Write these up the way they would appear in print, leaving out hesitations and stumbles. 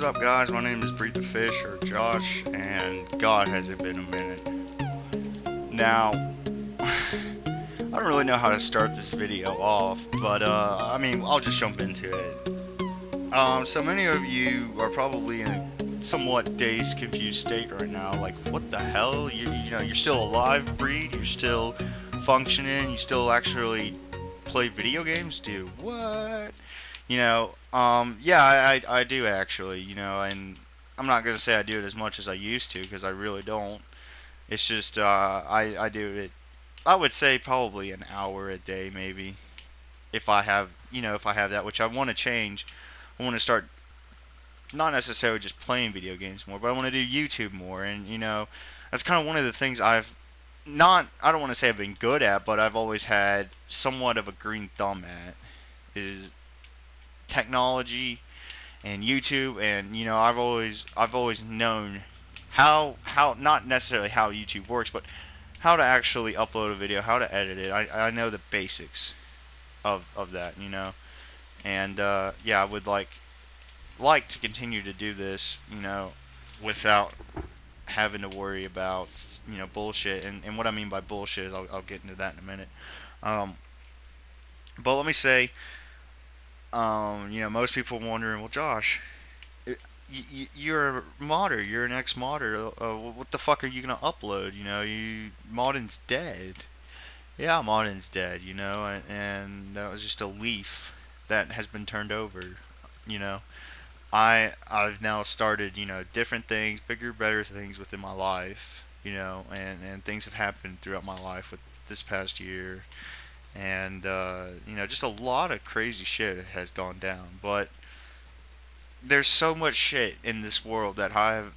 is up, guys? My name is Breathe the Fish, or Josh, and God, has it been a minute. Now, I don't really know how to start this video off, but I mean, I'll just jump into it. So many of you are probably in a somewhat dazed, confused state right now. Like, what the hell? You know, you're still alive, Breed. You're still functioning. You still actually play video games. Do what? Yeah, I do actually. And I'm not gonna say I do it as much as I used to because I really don't. It's just I do it. I would say probably an hour a day, maybe, if I have if I have that, which I want to change. I want to start not necessarily just playing video games more, but I want to do YouTube more, and that's kind of one of the things I don't want to say I've been good at, but I've always had somewhat of a green thumb at is technology and YouTube, and I've always known how not necessarily how YouTube works, but how to actually upload a video, how to edit it. I know the basics of that, and yeah, I would like to continue to do this, without having to worry about bullshit. And what I mean by bullshit is I'll get into that in a minute. Um, but let me say, most people wondering, well, Josh, you're a modder, you're an ex-modder. What the fuck are you gonna upload? Modding's dead. Yeah, modding's dead. And that was just a leaf that has been turned over. You know, I've now started, different things, bigger, better things within my life. And things have happened throughout my life with this past year, and just a lot of crazy shit has gone down. But there's so much shit in this world that I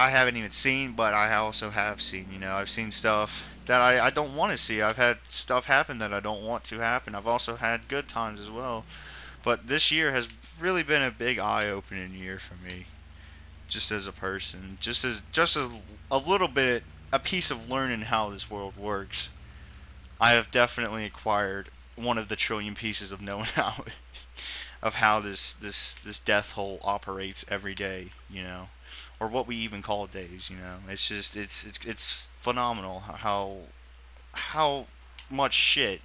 haven't even seen, but I also have seen. I've seen stuff that I don't want to see. I've had stuff happen that I don't want to happen. I've also had good times as well. But this year has really been a big eye-opening year for me, just as a person, just as a little bit, a piece of learning how this world works. I have definitely acquired one of the trillion pieces of knowing how this death hole operates every day, or what we even call days. It's just it's phenomenal how much shit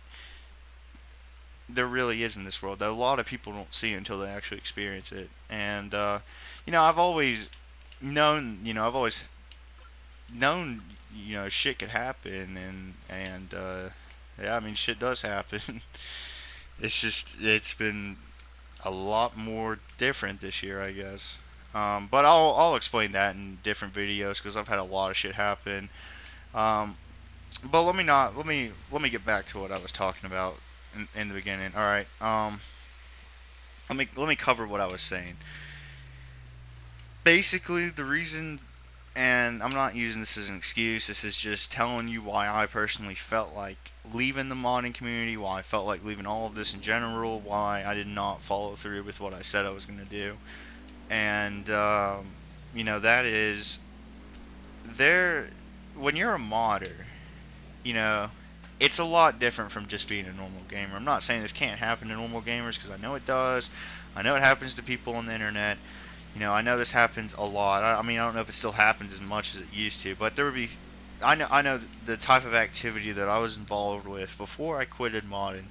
there really is in this world that a lot of people don't see until they actually experience it. And I've always known, shit could happen, and yeah, I mean, shit does happen. It's been a lot more different this year, I guess. But I'll explain that in different videos because I've had a lot of shit happen. Um, but let me get back to what I was talking about in the beginning. All right. Let me cover what I was saying. Basically, the reason, and I'm not using this as an excuse. This is just telling you why I personally felt like leaving the modding community, why I felt like leaving all of this in general, why I did not follow through with what I said I was going to do. And that is there when you're a modder, you know, it's a lot different from just being a normal gamer. I'm not saying this can't happen to normal gamers because I know it does. I know it happens to people on the internet. I know this happens a lot. I mean, I don't know if it still happens as much as it used to, but there would be. I know the type of activity that I was involved with before I quitted modding.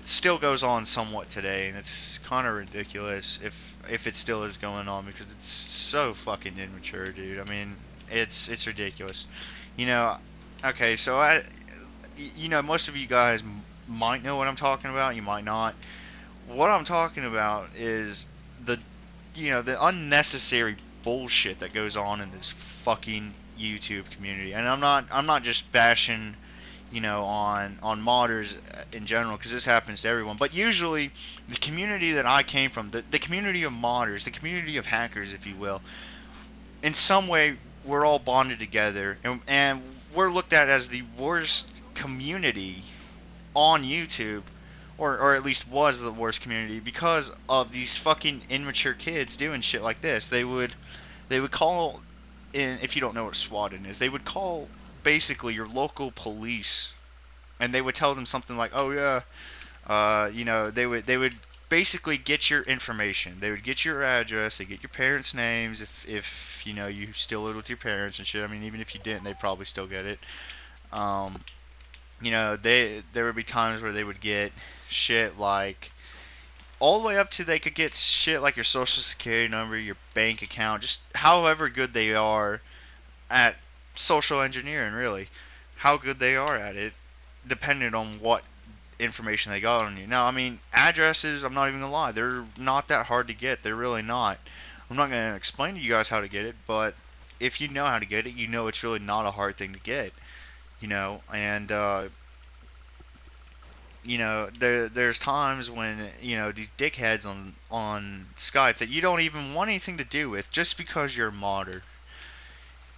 It still goes on somewhat today, and it's kind of ridiculous if it still is going on because it's so fucking immature, dude. I mean, it's ridiculous. You know, okay, so most of you guys might know what I'm talking about. You might not. What I'm talking about is the the unnecessary bullshit that goes on in this fucking YouTube community. And I'm not just bashing on modders in general because this happens to everyone, but usually the community that I came from, the community of modders, the community of hackers, if you will, in some way we're all bonded together, and we're looked at as the worst community on YouTube, or at least was the worst community because of these fucking immature kids doing shit like this. They would call in, if you don't know what swatting is, they would call basically your local police, and they would tell them something like, "Oh yeah, they would basically get your information. They would get your address, they get your parents' names if you know you still live with your parents and shit. I mean, even if you didn't, they'd probably still get it. Um, you know, there would be times where they would get shit like all the way up to they could get shit like your social security number, your bank account, just however good they are at social engineering, really. How good they are at it, depending on what information they got on you. Now, I mean, addresses, I'm not even gonna lie, they're not that hard to get. They're really not. I'm not gonna explain to you guys how to get it, but if you know how to get it, you know it's really not a hard thing to get. You know, and you know, there's times when you know these dickheads on Skype that you don't even want anything to do with just because you're a modder.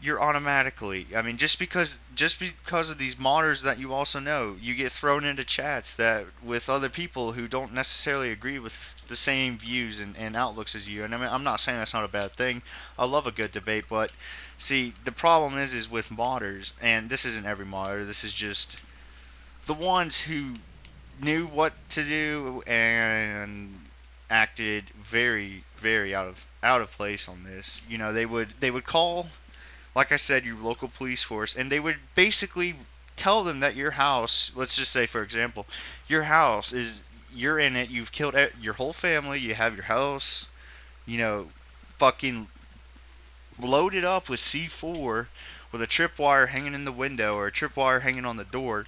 You're automatically. I mean, just because of these modders that you also know, you get thrown into chats that with other people who don't necessarily agree with the same views and outlooks as you. And I mean, I'm not saying that's not a bad thing. I love a good debate, but see, the problem is with modders, and this isn't every modder. This is just the ones who knew what to do and acted very out of place on this. You know, they would call, like I said, your local police force, and they would basically tell them that your house, let's just say for example, your house is, you're in it, you've killed your whole family, you have your house, you know, fucking loaded up with C4 with a tripwire hanging in the window or a tripwire hanging on the door.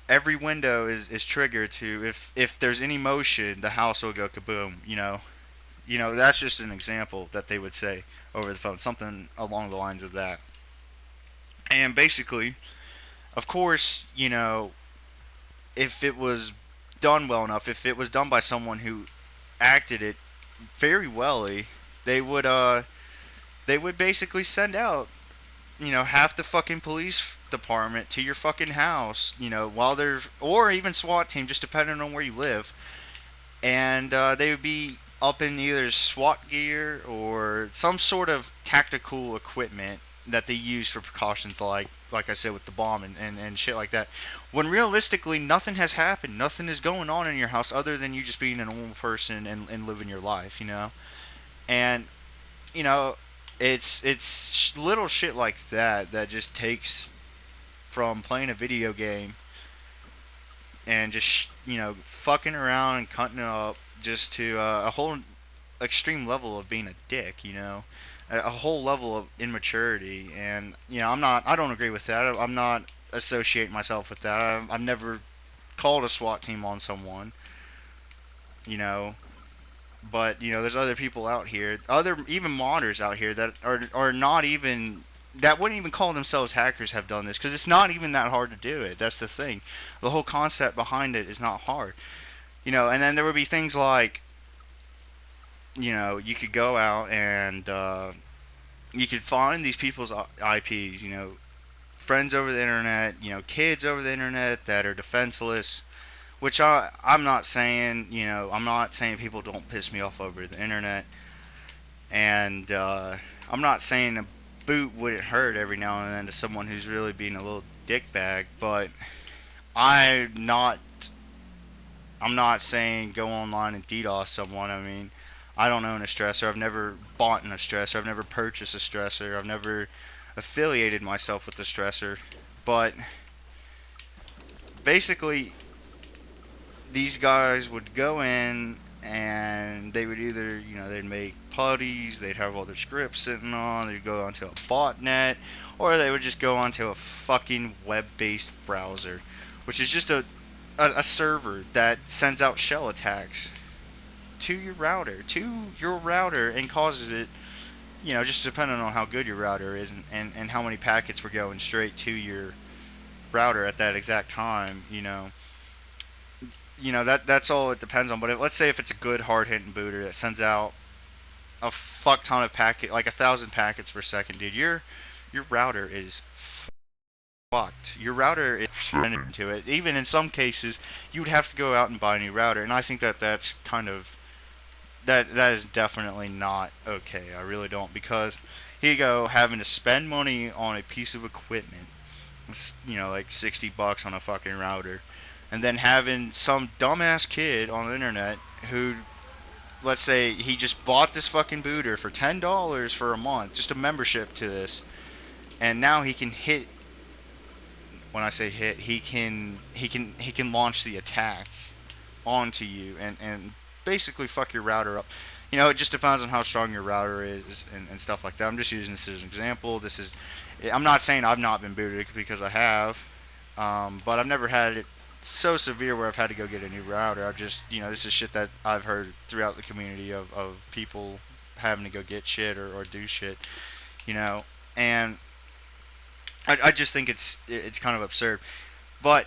Every window is triggered to, if there's any motion, the house will go kaboom. You know, that's just an example that they would say over the phone, something along the lines of that. And basically, of course, you know, if it was done well enough, if it was done by someone who acted it very welly, they would they would basically send out, you know, half the fucking police department to your fucking house, you know, while they're, or even SWAT team, just depending on where you live, and they would be up in either SWAT gear or some sort of tactical equipment that they use for precautions, like I said with the bomb and shit like that. When realistically, nothing has happened, nothing is going on in your house other than you just being a normal person and living your life, you know. And you know, it's little shit like that that just takes from playing a video game and just you know fucking around and cutting it up just to a whole extreme level of being a dick, you know, a whole level of immaturity. And you know, I don't agree with that. I'm not associating myself with that. I've never called a SWAT team on someone, you know. But you know, there's other people out here, other even modders out here that are not even, that wouldn't even call themselves hackers, have done this because it's not even that hard to do it. That's the thing. The whole concept behind it is not hard. You know, and then there would be things like, you know, you could go out and you could find these people's IPs, you know, friends over the internet, you know, kids over the internet that are defenseless. Which I'm not saying, you know, I'm not saying people don't piss me off over the internet, and I'm not saying a boot wouldn't hurt every now and then to someone who's really being a little dickbag, but I'm not I'm not saying go online and DDoS someone. I mean, I don't own a stressor. I've never bought in a stressor. I've never purchased a stressor. I've never affiliated myself with a stressor. But basically, these guys would go in and they would either, you know, they'd make putties, they'd have all their scripts sitting on, they'd go onto a botnet, or they would just go onto a fucking web-based browser, which is just a server that sends out shell attacks to your router and causes it, you know, just depending on how good your router is and how many packets were going straight to your router at that exact time, that's all it depends on. But let's say if it's a good hard hitting booter that sends out a fuck ton of packet, like 1,000 packets per second, dude, your router is fucked. Your router is into it. Even in some cases, you would have to go out and buy a new router, and I think that's kind of that is definitely not okay. I really don't, because here you go having to spend money on a piece of equipment, like $60 on a fucking router, and then having some dumbass kid on the internet who, let's say he just bought this fucking booter for $10 for a month, just a membership to this, and now he can hit. When I say hit, he can launch the attack onto you and basically fuck your router up. It just depends on how strong your router is and stuff like that. I'm just using this as an example. I'm not saying I've not been booted because I have, but I've never had it so severe where I've had to go get a new router. I've just, this is shit that I've heard throughout the community of people having to go get shit or do shit, and I just think it's kind of absurd. But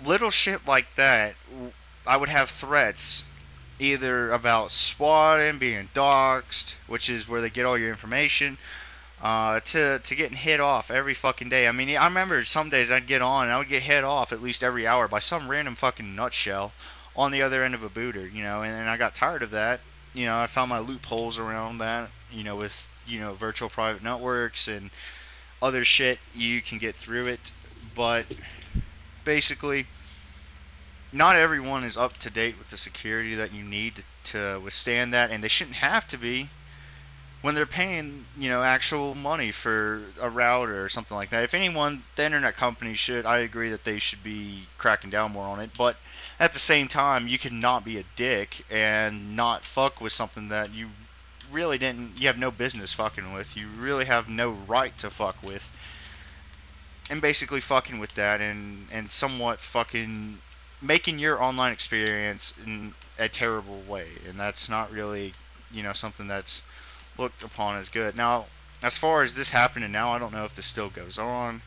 little shit like that, I would have threats either about SWAT and being doxxed, which is where they get all your information, to getting hit off every fucking day. I mean, I remember some days I'd get on and I would get hit off at least every hour by some random fucking nutshell on the other end of a booter, and I got tired of that. I found my loopholes around that, with, virtual private networks and other shit. You can get through it, but basically, not everyone is up to date with the security that you need to withstand that, and they shouldn't have to be when they're paying, actual money for a router or something like that. If anyone, the internet companies should. I agree that they should be cracking down more on it, but at the same time, you cannot be a dick and not fuck with something that you have no business fucking with. You really have no right to fuck with. And basically fucking with that and somewhat fucking making your online experience in a terrible way. And that's not really, something that's looked upon as good. Now, as far as this happening now, I don't know if this still goes on.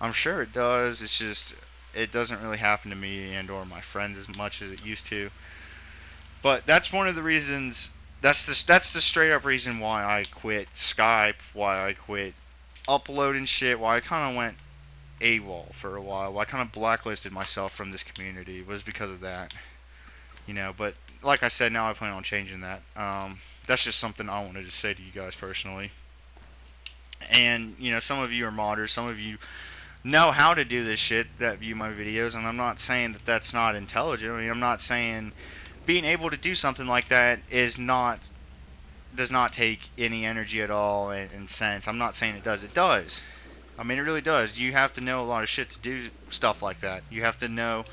I'm sure it does. It's just it doesn't really happen to me and or my friends as much as it used to. But that's one of the reasons. That's the straight up reason why I quit Skype. Why I quit uploading shit. Why I kind of went AWOL for a while. Why I kind of blacklisted myself from this community was because of that. But like I said, now I plan on changing that. That's just something I wanted to say to you guys personally. And some of you are modders. Some of you know how to do this shit that view my videos, and I'm not saying that that's not intelligent. I mean, I'm not saying being able to do something like that does not take any energy at all and sense. I'm not saying it does. It does. I mean, it really does. You have to know a lot of shit to do stuff like that. You have to know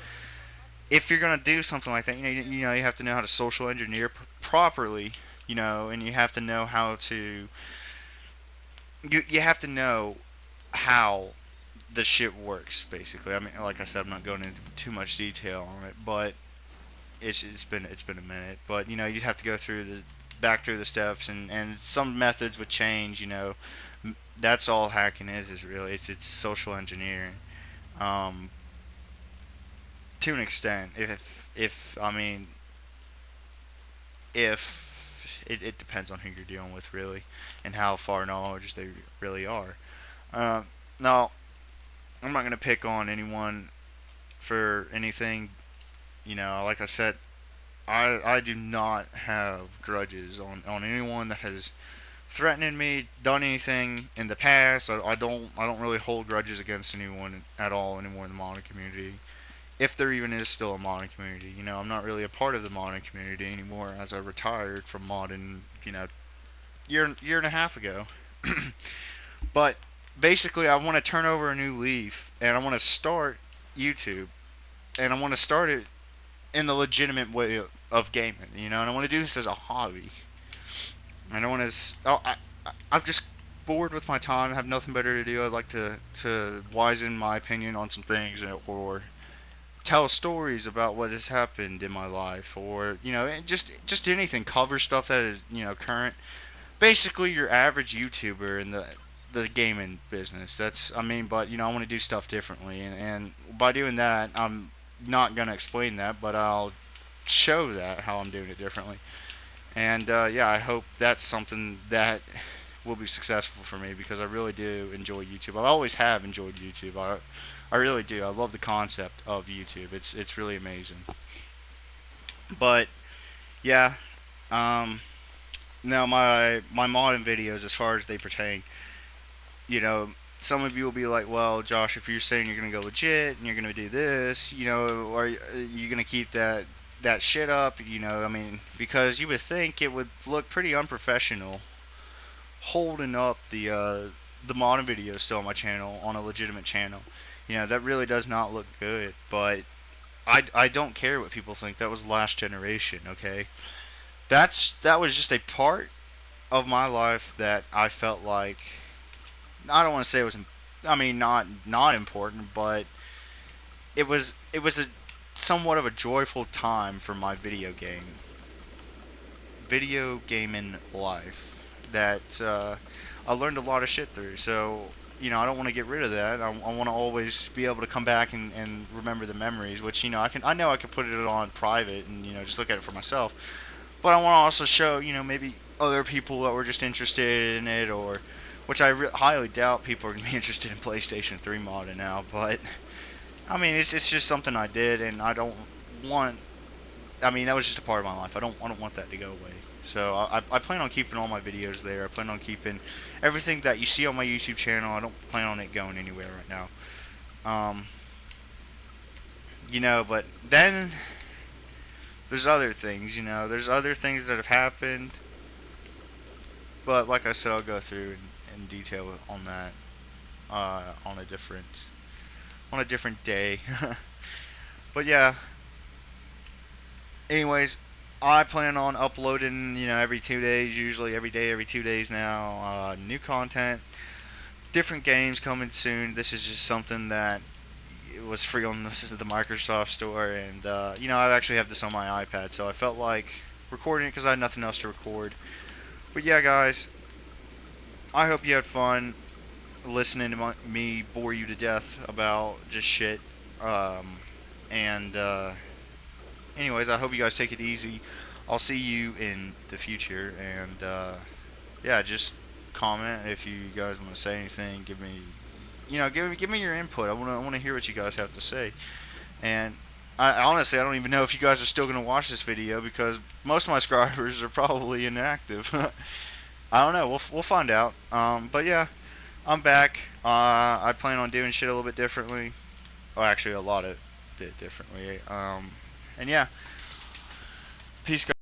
if you're gonna do something like that. You have to know how to social engineer properly. And you have to know how to. You have to know how the shit works. Basically, I mean, like I said, I'm not going into too much detail on it, but it's been a minute. But you'd have to go back through the steps, and some methods would change. That's all hacking is really it's social engineering, um, to an extent. If I mean if it depends on who you're dealing with really, and how far knowledge they really are. Now I'm not gonna pick on anyone for anything. Like I said, I do not have grudges on anyone that has threatening me, done anything in the past. I don't really hold grudges against anyone at all anymore in the modding community. If there even is still a modding community, I'm not really a part of the modding community anymore as I retired from modding, year and a half ago. But basically, I want to turn over a new leaf and I want to start YouTube, and I want to start it in the legitimate way of gaming, and I want to do this as a hobby. I don't want to. I'm just bored with my time. I have nothing better to do. I'd like to wisen my opinion on some things, or tell stories about what has happened in my life, or just anything. Cover stuff that is current. Basically, your average YouTuber in the gaming business. But I want to do stuff differently, and by doing that, I'm not gonna explain that, but I'll show that how I'm doing it differently. And yeah, I hope that's something that will be successful for me because I really do enjoy YouTube. I always have enjoyed YouTube. I really do. I love the concept of YouTube. It's really amazing. But yeah, now my modding videos, as far as they pertain, you know, some of you will be like, well, Josh, if you're saying you're gonna go legit and you're gonna do this, are you gonna keep that shit up? I mean, because you would think it would look pretty unprofessional holding up the modern videos still on my channel on a legitimate channel. That really does not look good. But I don't care what people think. That was last generation. Okay, that was just a part of my life that I felt like I don't want to say it was. I mean, not important, but it was a somewhat of a joyful time for my video gaming life that I learned a lot of shit through. So I don't want to get rid of that. I want to always be able to come back and remember the memories, which I know I could put it on private and just look at it for myself. But I want to also show maybe other people that were just interested in it, or which highly doubt people are gonna be interested in PlayStation 3 modding now. But I mean, it's just something I did, and I don't want. I mean, that was just a part of my life. I don't want that to go away. So I plan on keeping all my videos there. I plan on keeping everything that you see on my YouTube channel. I don't plan on it going anywhere right now. Um, but then there's other things. There's other things that have happened. But like I said, I'll go through in detail on that on a different day. But yeah, anyways, I plan on uploading, every 2 days, usually every day, every 2 days now. New content, different games coming soon. This is just something that it was free on the Microsoft Store, and I actually have this on my iPad, so I felt like recording it because I had nothing else to record. But yeah, guys, I hope you had fun listening to me bore you to death about just shit. And anyways, I hope you guys take it easy. I'll see you in the future, and yeah, just comment if you guys want to say anything. Give me your input. I want to hear what you guys have to say. And I honestly, I don't even know if you guys are still gonna watch this video because most of my subscribers are probably inactive. I don't know. We'll find out. But yeah, I'm back. I plan on doing shit a little bit differently. Well, actually, a lot of bit differently. And yeah, peace, guys.